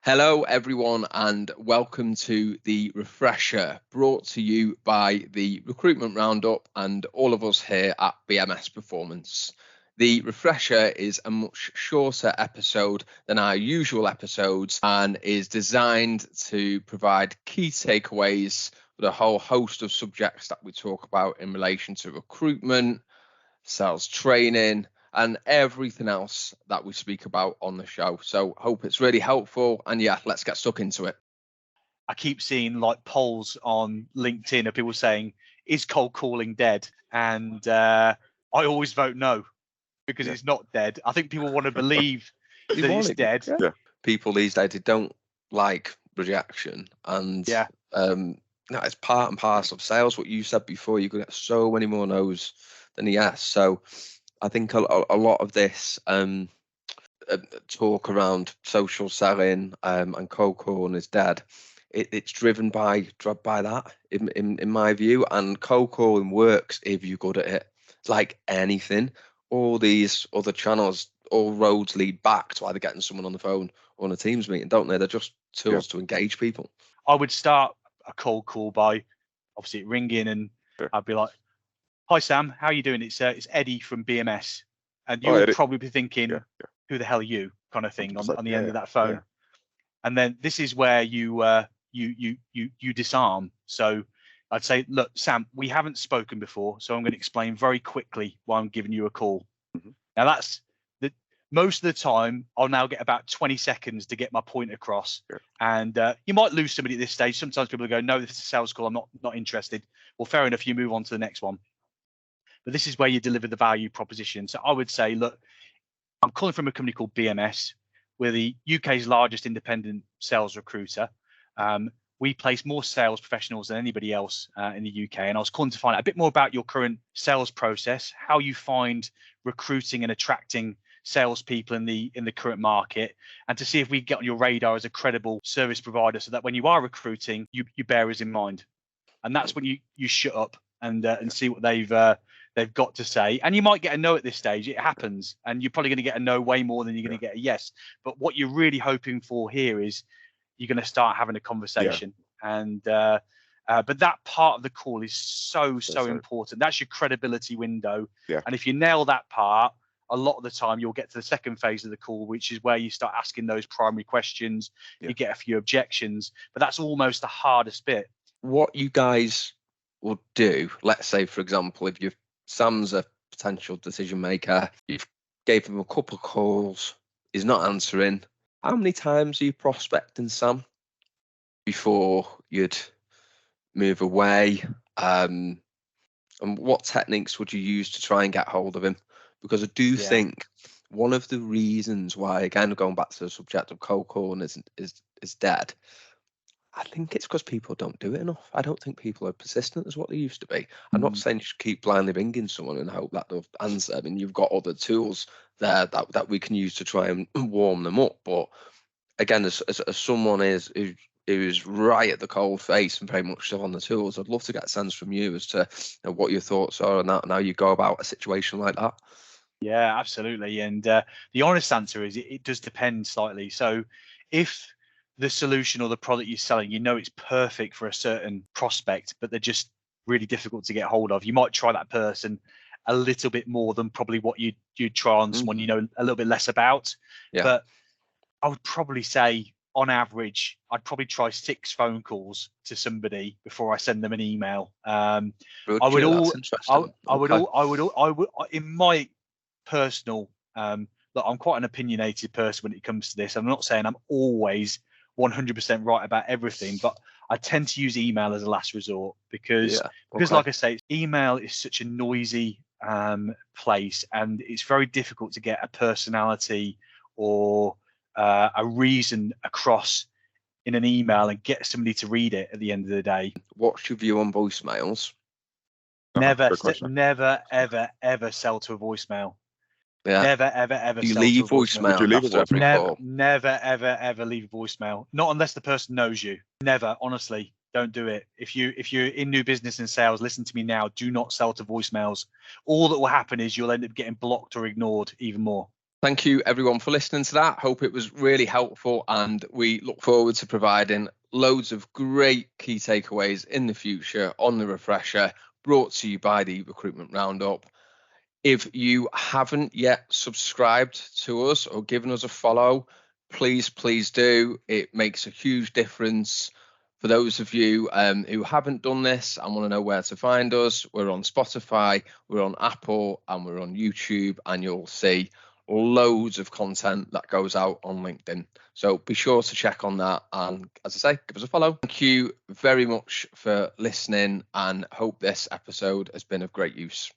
Hello, everyone, and welcome to the Refresher, brought to you by the Recruitment Roundup and all of us here at BMS Performance. The Refresher is a much shorter episode than our usual episodes and is designed to provide key takeaways with a whole host of subjects that we talk about in relation to recruitment, sales training, and everything else that we speak about on the show. So hope it's really helpful, and yeah, let's get stuck into it. I keep seeing like polls on LinkedIn of people saying, is cold calling dead? And I always vote no, because it's not dead. I think people want to believe that it's dead. Yeah. People these days, they don't like rejection, and it's part and parcel of sales. What you said before, you could get so many more no's than yes. So I think a lot of this talk around social selling and cold calling is dead. It's driven by that, in my view. And cold calling works if you're good at it. It's like anything. All these other channels, all roads lead back to either getting someone on the phone or on a Teams meeting, don't they? They're just tools to engage people. I would start a cold call by obviously ringing, and I'd be like, "Hi Sam, how are you doing? It's Eddie from BMS," and you would probably be thinking, "Who the hell are you?" kind of thing on the end of that phone. And then this is where you disarm. So I'd say, "Look, Sam, we haven't spoken before, so I'm going to explain very quickly why I'm giving you a call." Mm-hmm. Now that's most of the time I'll now get about 20 seconds to get my point across. And you might lose somebody at this stage. Sometimes people go, "No, this is a sales call. I'm not interested." Well, fair enough. You move on to the next one. But this is where you deliver the value proposition. So I would say, look, I'm calling from a company called BMS. We're the UK's largest independent sales recruiter. We place more sales professionals than anybody else in the UK. And I was calling to find out a bit more about your current sales process, how you find recruiting and attracting salespeople in the current market, and to see if we get on your radar as a credible service provider, so that when you are recruiting, you bear us in mind. And that's when you shut up and see what they've got to say. And you might get a no at this stage. It happens, and you're probably going to get a no way more than you're going to get a yes. But what you're really hoping for here is you're going to start having a conversation. And but that part of the call is so important. That's your credibility window. And if you nail that part, a lot of the time you'll get to the second phase of the call, which is where you start asking those primary questions. You get a few objections, but that's almost the hardest bit. What you guys will do, let's say, for example, if Sam's a potential decision maker, you've gave him a couple of calls, he's not answering. How many times are you prospecting Sam before you'd move away? And what techniques would you use to try and get hold of him? Because I do think one of the reasons why, again, going back to the subject of cold calling is dead, I think it's because people don't do it enough. I don't think people are persistent as what they used to be. I'm not saying you should keep blindly ringing someone and hope that they'll answer. I mean, you've got other tools there that we can use to try and warm them up. But again, as someone who's right at the cold face and very much still on the tools, I'd love to get a sense from you as to what your thoughts are on that and how you go about a situation like that. Yeah, absolutely. And the honest answer is it does depend slightly. So if the solution or the product you're selling, it's perfect for a certain prospect, but they're just really difficult to get hold of, you might try that person a little bit more than probably what you'd try on someone a little bit less about. But I would probably say, on average, I'd probably try 6 phone calls to somebody before I send them an email. In my personal, look, I'm quite an opinionated person when it comes to this. I'm not saying I'm always 100% right about everything, but I tend to use email as a last resort because like I say, email is such a noisy place, and it's very difficult to get a personality or a reason across in an email and get somebody to read it at the end of the day. What's your view on voicemails? Never, ever sell to a voicemail. Never, ever. Do you leave voicemail? Do you leave it? Never, ever leave voicemail. Not unless the person knows you. Never, honestly, don't do it. If you're in new business and sales, listen to me now. Do not sell to voicemails. All that will happen is you'll end up getting blocked or ignored even more. Thank you everyone for listening to that. Hope it was really helpful, and we look forward to providing loads of great key takeaways in the future on the refresher, brought to you by the Recruitment Roundup. If you haven't yet subscribed to us or given us a follow, please do. It makes a huge difference. For those of you who haven't done this and want to know where to find us, we're on Spotify, we're on Apple, and we're on YouTube, and you'll see loads of content that goes out on LinkedIn. So be sure to check on that, and as I say, give us a follow. Thank you very much for listening, and hope this episode has been of great use.